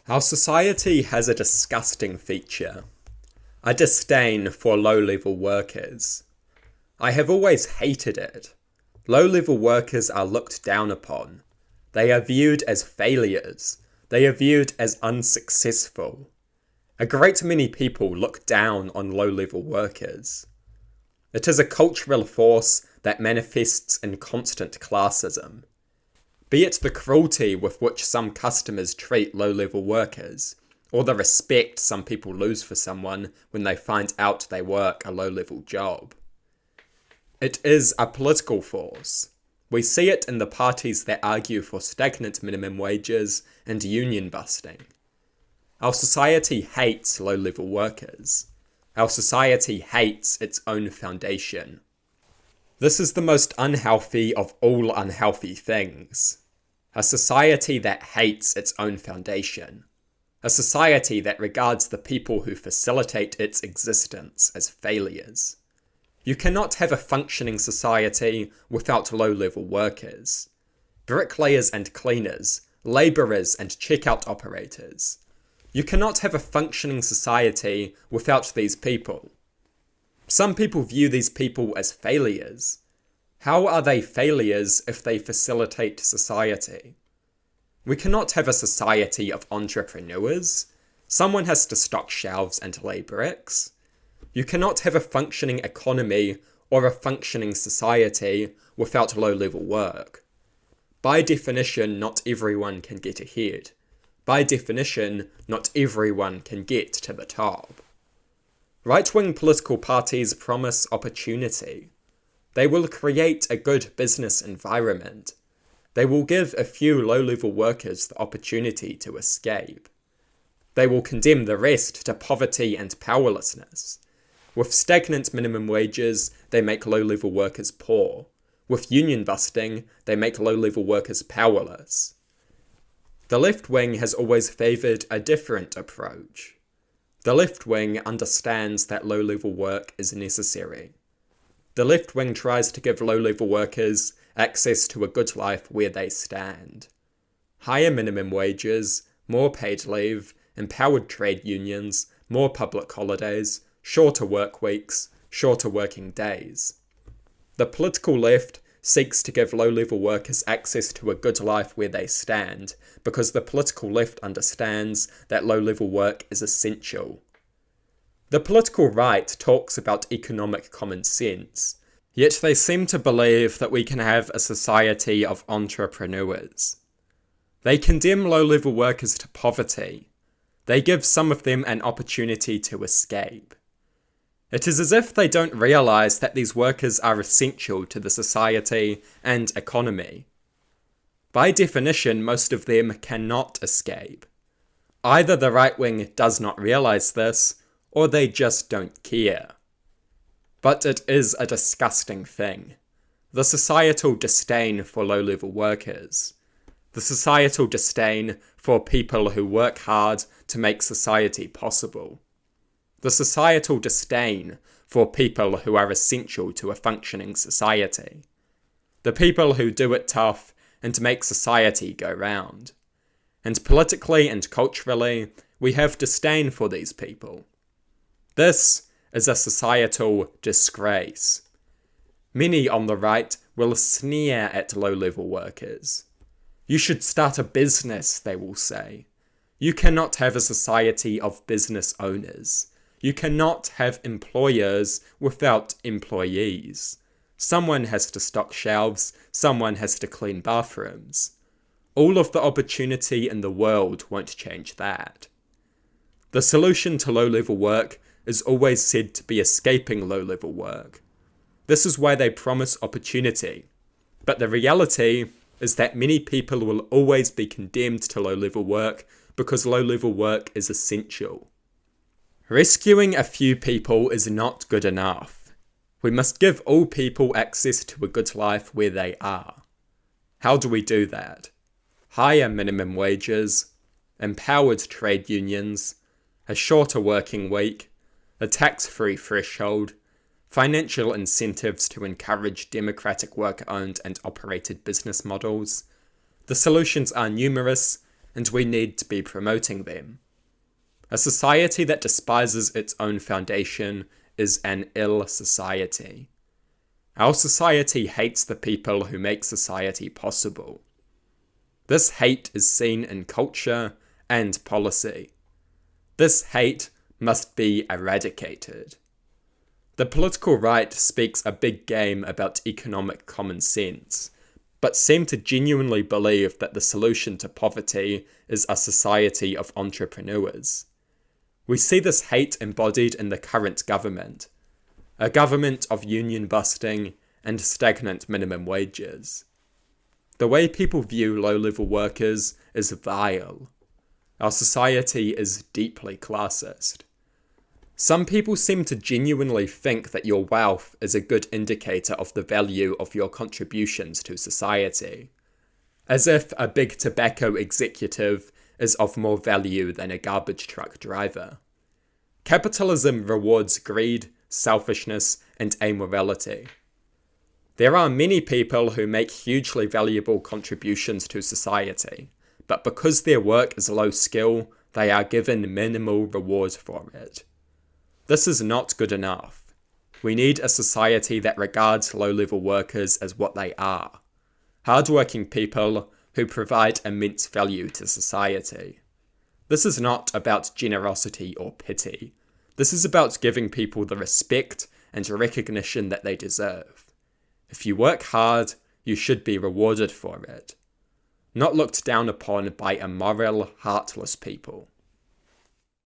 Our society has a disgusting feature, a disdain for low-level workers. I have always hated it. Low-level workers are looked down upon. They are viewed as failures. They are viewed as unsuccessful. A great many people look down on low-level workers. It is a cultural force that manifests in constant classism. Be it the cruelty with which some customers treat low-level workers, or the respect some people lose for someone when they find out they work a low-level job. It is a political force. We see it in the parties that argue for stagnant minimum wages and union busting. Our society hates low-level workers. Our society hates its own foundation. This is the most unhealthy of all unhealthy things. A society that hates its own foundation. A society that regards the people who facilitate its existence as failures. You cannot have a functioning society without low-level workers. Bricklayers and cleaners, labourers and checkout operators. You cannot have a functioning society without these people. Some people view these people as failures. How are they failures if they facilitate society? We cannot have a society of entrepreneurs. Someone has to stock shelves and lay bricks. You cannot have a functioning economy or a functioning society without low-level work. By definition, not everyone can get ahead. By definition, not everyone can get to the top. Right-wing political parties promise opportunity. They will create a good business environment. They will give a few low-level workers the opportunity to escape. They will condemn the rest to poverty and powerlessness. With stagnant minimum wages, they make low-level workers poor. With union busting, they make low-level workers powerless. The left wing has always favoured a different approach. The left wing understands that low-level work is necessary. The left wing tries to give low-level workers access to a good life where they stand. Higher minimum wages, more paid leave, empowered trade unions, more public holidays, shorter work weeks, shorter working days. The political left seeks to give low-level workers access to a good life where they stand, because the political left understands that low-level work is essential. The political right talks about economic common sense, yet they seem to believe that we can have a society of entrepreneurs. They condemn low-level workers to poverty. They give some of them an opportunity to escape. It is as if they don't realise that these workers are essential to the society and economy. By definition, most of them cannot escape. Either the right wing does not realise this, or they just don't care. But it is a disgusting thing. The societal disdain for low-level workers. The societal disdain for people who work hard to make society possible. The societal disdain for people who are essential to a functioning society. The people who do it tough and make society go round. And politically and culturally, we have disdain for these people. This is a societal disgrace. Many on the right will sneer at low-level workers. You should start a business, they will say. You cannot have a society of business owners. You cannot have employers without employees. Someone has to stock shelves, someone has to clean bathrooms. All of the opportunity in the world won't change that. The solution to low-level work is always said to be escaping low-level work. This is why they promise opportunity. But the reality is that many people will always be condemned to low-level work because low-level work is essential. Rescuing a few people is not good enough. We must give all people access to a good life where they are. How do we do that? Higher minimum wages, empowered trade unions, a shorter working week, a tax-free threshold, financial incentives to encourage democratic worker-owned and operated business models. The solutions are numerous, and we need to be promoting them. A society that despises its own foundation is an ill society. Our society hates the people who make society possible. This hate is seen in culture and policy. This hate must be eradicated. The political right speaks a big game about economic common sense, but seem to genuinely believe that the solution to poverty is a society of entrepreneurs. We see this hate embodied in the current government, a government of union busting and stagnant minimum wages. The way people view low-level workers is vile. Our society is deeply classist. Some people seem to genuinely think that your wealth is a good indicator of the value of your contributions to society, as if a big tobacco executive is of more value than a garbage truck driver. Capitalism rewards greed, selfishness, and amorality. There are many people who make hugely valuable contributions to society, but because their work is low skill, they are given minimal reward for it. This is not good enough. We need a society that regards low-level workers as what they are, hard-working people who provide immense value to society. This is not about generosity or pity. This is about giving people the respect and recognition that they deserve. If you work hard, you should be rewarded for it, not looked down upon by immoral, heartless people.